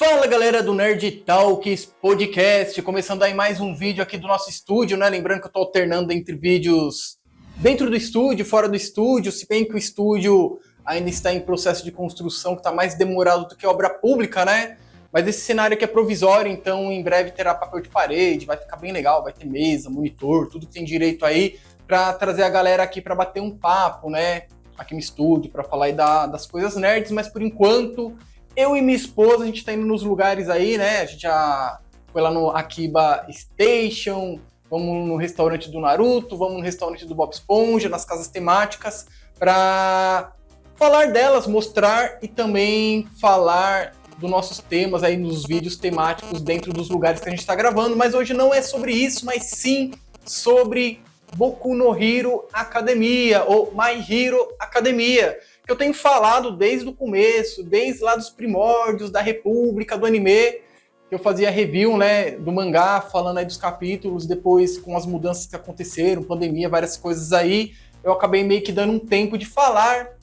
Fala galera do Nerd Talks Podcast, começando aí mais um vídeo aqui do nosso estúdio, né? Lembrando que eu tô alternando entre vídeos dentro do estúdio, fora do estúdio, se bem que o estúdio ainda está em processo de construção, que está mais demorado do que obra pública, né? Mas esse cenário aqui é provisório, então em breve terá papel de parede, vai ficar bem legal, vai ter mesa, monitor, tudo que tem direito aí, para trazer a galera aqui para bater um papo, né? Aqui no estúdio, para falar aí das coisas nerds, mas por enquanto eu e minha esposa, a gente tá indo nos lugares aí, né? A gente já foi lá no Akiba Station, vamos no restaurante do Naruto, vamos no restaurante do Bob Esponja, nas casas temáticas, para falar delas, mostrar e também falar dos nossos temas aí nos vídeos temáticos dentro dos lugares que a gente está gravando. Mas hoje não é sobre isso, mas sim sobre Boku no Hero Academia, ou My Hero Academia, que eu tenho falado desde o começo, desde lá dos primórdios da República, do anime, que eu fazia review, né, do mangá, falando aí dos capítulos, depois com as mudanças que aconteceram, pandemia, várias coisas aí, eu acabei meio que dando um tempo de falar,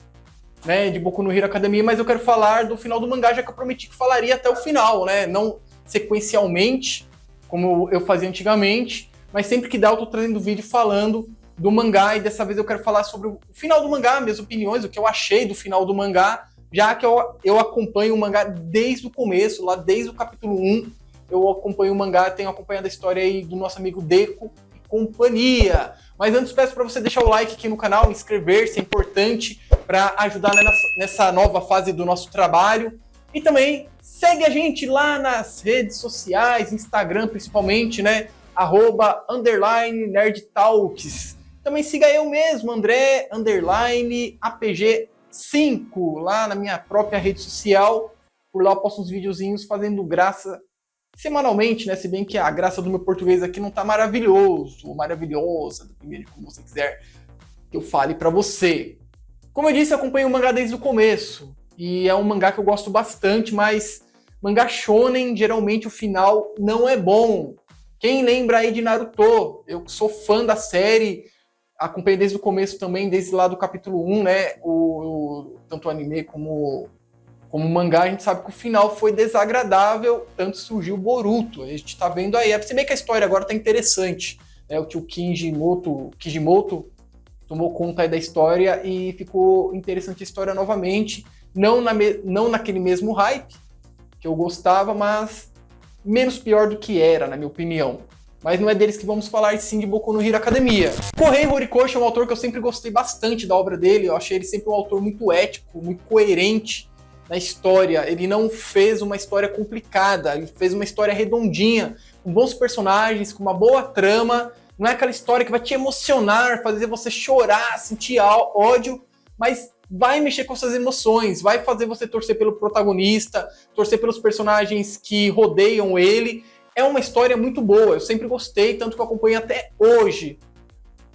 né, de Boku no Hero Academia, mas eu quero falar do final do mangá, já que eu prometi que falaria até o final, né, não sequencialmente, como eu fazia antigamente, mas sempre que dá eu tô trazendo vídeo falando do mangá, e dessa vez eu quero falar sobre o final do mangá, minhas opiniões, o que eu achei do final do mangá, já que eu acompanho o mangá desde o começo, lá desde o capítulo 1, eu acompanho o mangá, tenho acompanhado a história aí do nosso amigo Deco e companhia. Mas antes peço para você deixar o like aqui no canal, inscrever-se, é importante para ajudar nessa nova fase do nosso trabalho. E também segue a gente lá nas redes sociais, Instagram principalmente, né? @_nerdtalks. Também siga eu mesmo, André _APG5, lá na minha própria rede social. Por lá eu posto uns videozinhos fazendo graça semanalmente, né? Se bem que a graça do meu português aqui não tá maravilhoso, maravilhosa, dependendo de como você quiser que eu fale pra você. Como eu disse, eu acompanho o mangá desde o começo. E é um mangá que eu gosto bastante, mas mangá shonen, geralmente o final não é bom. Quem lembra aí de Naruto? Eu sou fã da série, acompanhei desde o começo também, desde lá do capítulo 1, né? Tanto o anime como o mangá, a gente sabe que o final foi desagradável, tanto surgiu o Boruto. A gente tá vendo aí. Se bem que a história agora tá interessante, né? O tio Kishimoto tomou conta aí da história e ficou interessante a história novamente. Não naquele mesmo hype que eu gostava, mas menos pior do que era, na minha opinião. Mas não é deles que vamos falar, sim, de Boku no Hero Academia. Kohei Horikoshi é um autor que eu sempre gostei bastante da obra dele. Eu achei ele sempre um autor muito ético, muito coerente na história. Ele não fez uma história complicada, ele fez uma história redondinha, com bons personagens, com uma boa trama. Não é aquela história que vai te emocionar, fazer você chorar, sentir ódio, mas vai mexer com suas emoções, vai fazer você torcer pelo protagonista, torcer pelos personagens que rodeiam ele. É uma história muito boa, eu sempre gostei, tanto que eu acompanho até hoje.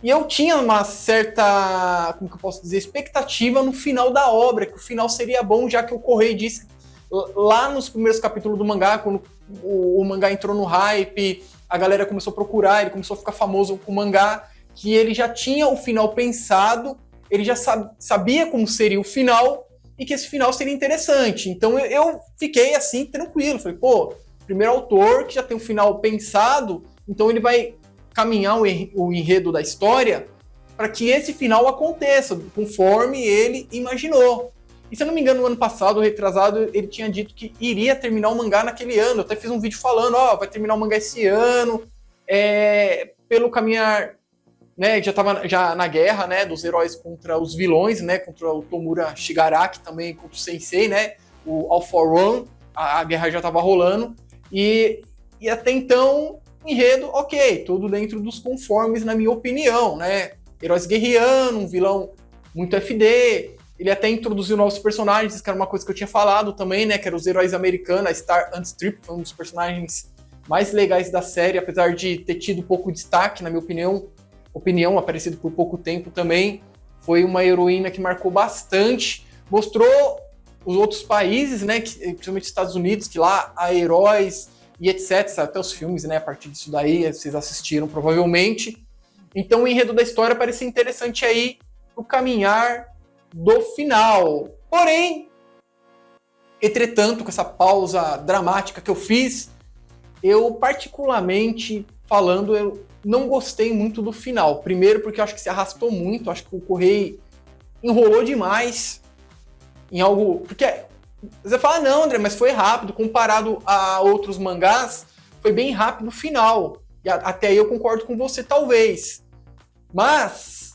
E eu tinha uma certa, como que eu posso dizer, expectativa no final da obra, que o final seria bom, já que o Kohei disse lá nos primeiros capítulos do mangá, quando o mangá entrou no hype, a galera começou a procurar, ele começou a ficar famoso com o mangá, que ele já tinha o final pensado, ele já sabia como seria o final, e que esse final seria interessante. Então eu fiquei assim, tranquilo, falei, pô, primeiro autor que já tem um final pensado, então ele vai caminhar o enredo da história para que esse final aconteça, conforme ele imaginou. E se eu não me engano, no ano passado, retrasado, ele tinha dito que iria terminar o mangá naquele ano. Eu até fiz um vídeo falando, vai terminar o mangá esse ano, pelo caminhar, né, já estava já na guerra, né, dos heróis contra os vilões, né, contra o Tomura Shigaraki, também contra o Sensei, né, o All for One, a guerra já estava rolando. E até então, enredo, ok, tudo dentro dos conformes, na minha opinião, né? Heróis guerreando, um vilão muito FD. Ele até introduziu novos personagens, que era uma coisa que eu tinha falado também, né? Que eram os heróis americanos, a Star Unstrip, foi um dos personagens mais legais da série, apesar de ter tido pouco destaque, na minha opinião, aparecido por pouco tempo também. Foi uma heroína que marcou bastante, mostrou os outros países, né, principalmente os Estados Unidos, que lá há heróis e etc, até os filmes, né, a partir disso daí, vocês assistiram provavelmente. Então o enredo da história parecia interessante aí, o caminhar do final. Porém, Entretanto, com essa pausa dramática que eu fiz, eu particularmente falando, eu não gostei muito do final. Primeiro porque eu acho que se arrastou muito, acho que o Correio enrolou demais em algo... Porque você fala, não, André, mas foi rápido, comparado a outros mangás, foi bem rápido o final. E até aí eu concordo com você, talvez. Mas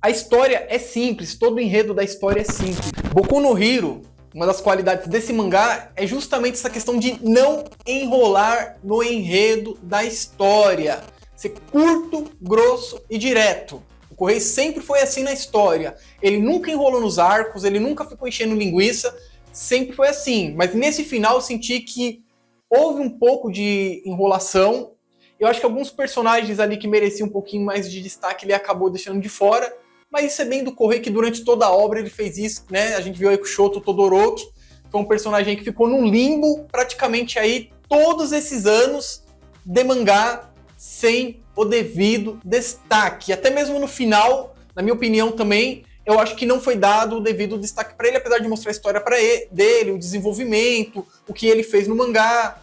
a história é simples, todo o enredo da história é simples. Boku no Hero, uma das qualidades desse mangá é justamente essa questão de não enrolar no enredo da história. Ser curto, grosso e direto. O Correio sempre foi assim na história. Ele nunca enrolou nos arcos, ele nunca ficou enchendo linguiça, sempre foi assim. Mas nesse final eu senti que houve um pouco de enrolação. Eu acho que alguns personagens ali que mereciam um pouquinho mais de destaque ele acabou deixando de fora. Mas isso é bem do Correio, que durante toda a obra ele fez isso, né? A gente viu aí com o Shoto Todoroki, foi um personagem que ficou num limbo praticamente aí todos esses anos de mangá sem o devido destaque. Até mesmo no final, na minha opinião também, eu acho que não foi dado o devido destaque para ele, apesar de mostrar a história dele, o desenvolvimento, o que ele fez no mangá,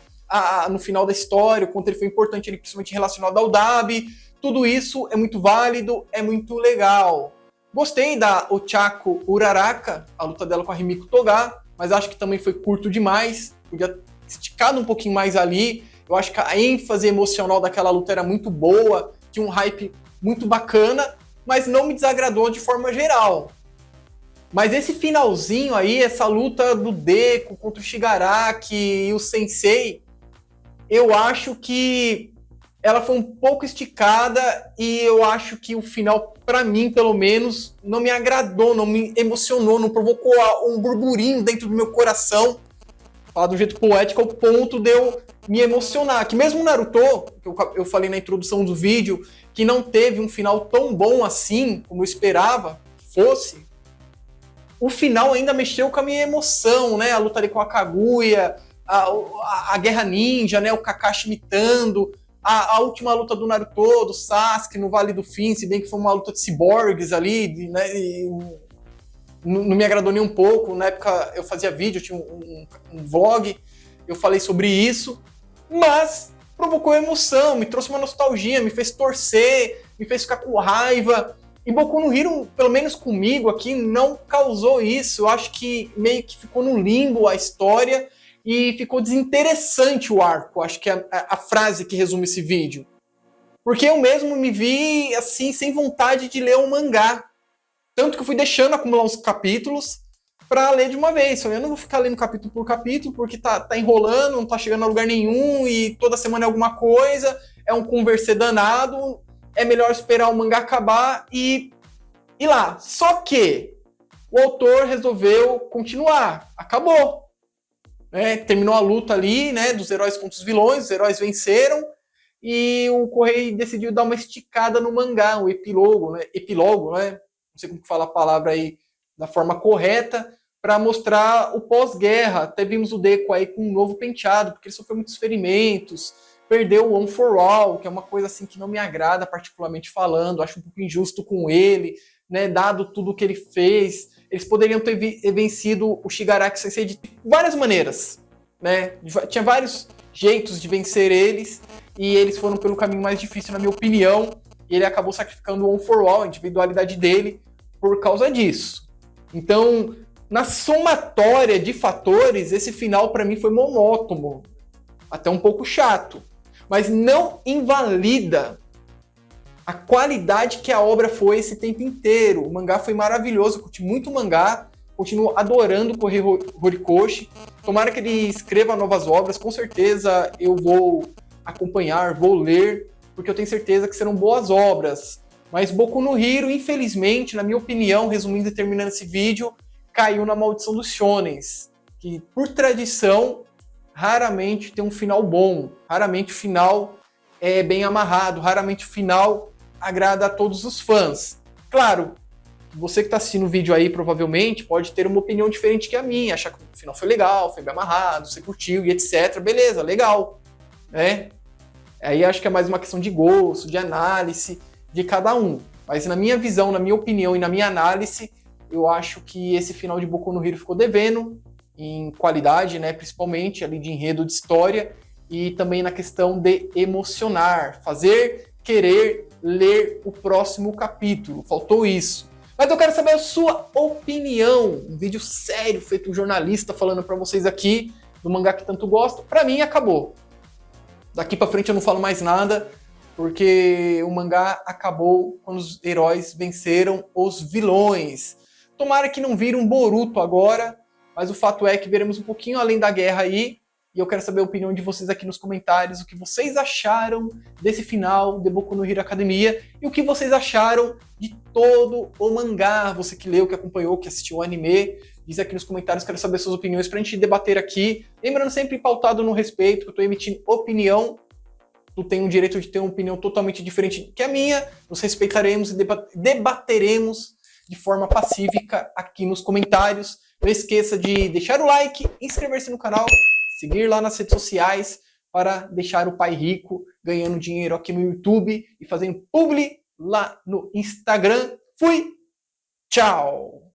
no final da história, o quanto ele foi importante, ele principalmente relacionado ao Dabi. Tudo isso é muito válido, é muito legal. Gostei da Ochako Uraraka, a luta dela com a Rimiko Toga, mas acho que também foi curto demais, podia ter esticado um pouquinho mais ali. Eu acho que a ênfase emocional daquela luta era muito boa, tinha um hype muito bacana, mas não me desagradou de forma geral. Mas esse finalzinho aí, essa luta do Deku contra o Shigaraki e o Sensei, eu acho que ela foi um pouco esticada e eu acho que o final, pra mim, pelo menos, não me agradou, não me emocionou, não provocou um burburinho dentro do meu coração, falar do jeito poético, ao ponto de eu me emocionar. Que mesmo o Naruto, que eu falei na introdução do vídeo, que não teve um final tão bom assim, como eu esperava que fosse, o final ainda mexeu com a minha emoção, né? A luta ali com a Kaguya, a Guerra Ninja, né? O Kakashi mitando, a última luta do Naruto, do Sasuke, no Vale do Fim, se bem que foi uma luta de ciborgues ali, né, não me agradou nem um pouco. Na época eu fazia vídeo, eu tinha um vlog, eu falei sobre isso, mas provocou emoção, me trouxe uma nostalgia, me fez torcer, me fez ficar com raiva. E Boku no Hero, pelo menos comigo aqui, não causou isso. Eu acho que meio que ficou no limbo a história, e ficou desinteressante o arco, acho que é a frase que resume esse vídeo. Porque eu mesmo me vi, assim, sem vontade de ler um mangá. Tanto que eu fui deixando acumular uns capítulos para ler de uma vez. Eu não vou ficar lendo capítulo por capítulo, porque tá enrolando, não tá chegando a lugar nenhum, e toda semana é alguma coisa, é um conversê danado, é melhor esperar o mangá acabar e ir lá. Só que o autor resolveu continuar, acabou. Terminou a luta ali, né, dos heróis contra os vilões, os heróis venceram, e o Correio decidiu dar uma esticada no mangá, um epílogo, né, não sei como que fala a palavra aí da forma correta, para mostrar o pós-guerra. Até vimos o Deku aí com um novo penteado, porque ele sofreu muitos ferimentos, perdeu o One for All, que é uma coisa assim que não me agrada particularmente falando, acho um pouco injusto com ele, né, dado tudo o que ele fez. Eles poderiam ter vencido o Shigaraki Sensei de várias maneiras, né? Tinha vários jeitos de vencer eles, e eles foram pelo caminho mais difícil, na minha opinião, e ele acabou sacrificando o One for All, a individualidade dele, por causa disso. Então, na somatória de fatores, esse final para mim foi monótono, até um pouco chato, mas não invalida a qualidade que a obra foi esse tempo inteiro. O mangá foi maravilhoso, eu curti muito o mangá, continuo adorando o Correio Horikoshi. Tomara que ele escreva novas obras, com certeza eu vou acompanhar, vou ler, porque eu tenho certeza que serão boas obras. Mas Boku no Hero, infelizmente, na minha opinião, resumindo e terminando esse vídeo, caiu na maldição dos shonens, que por tradição raramente tem um final bom, raramente o final é bem amarrado, raramente o final agrada a todos os fãs. Claro, você que está assistindo o vídeo aí provavelmente pode ter uma opinião diferente que a minha, achar que o final foi legal, foi bem amarrado, você curtiu e etc. Beleza, legal, né? Aí acho que é mais uma questão de gosto, de análise de cada um. Mas na minha visão, na minha opinião e na minha análise, eu acho que esse final de Boku no Hero ficou devendo. em qualidade, né, principalmente ali de enredo de história, e também na questão de emocionar, fazer querer ler o próximo capítulo. Faltou isso. Mas eu quero saber a sua opinião. Um vídeo sério feito por um jornalista falando para vocês aqui do mangá que tanto gosto. Para mim acabou. Daqui para frente eu não falo mais nada, porque o mangá acabou quando os heróis venceram os vilões. Tomara que não vire um Boruto agora, mas o fato é que veremos um pouquinho além da guerra aí. E eu quero saber a opinião de vocês aqui nos comentários, o que vocês acharam desse final de Boku no Hero Academia e o que vocês acharam de todo o mangá. Você que leu, que acompanhou, que assistiu o anime, diz aqui nos comentários, quero saber suas opiniões pra gente debater aqui. Lembrando sempre pautado no respeito, que eu tô emitindo opinião. Tu tem o direito de ter uma opinião totalmente diferente que a minha. Nos respeitaremos e debateremos de forma pacífica aqui nos comentários. Não esqueça de deixar o like, inscrever-se no canal, seguir lá nas redes sociais para deixar o pai rico ganhando dinheiro aqui no YouTube e fazendo publi lá no Instagram. Fui! Tchau!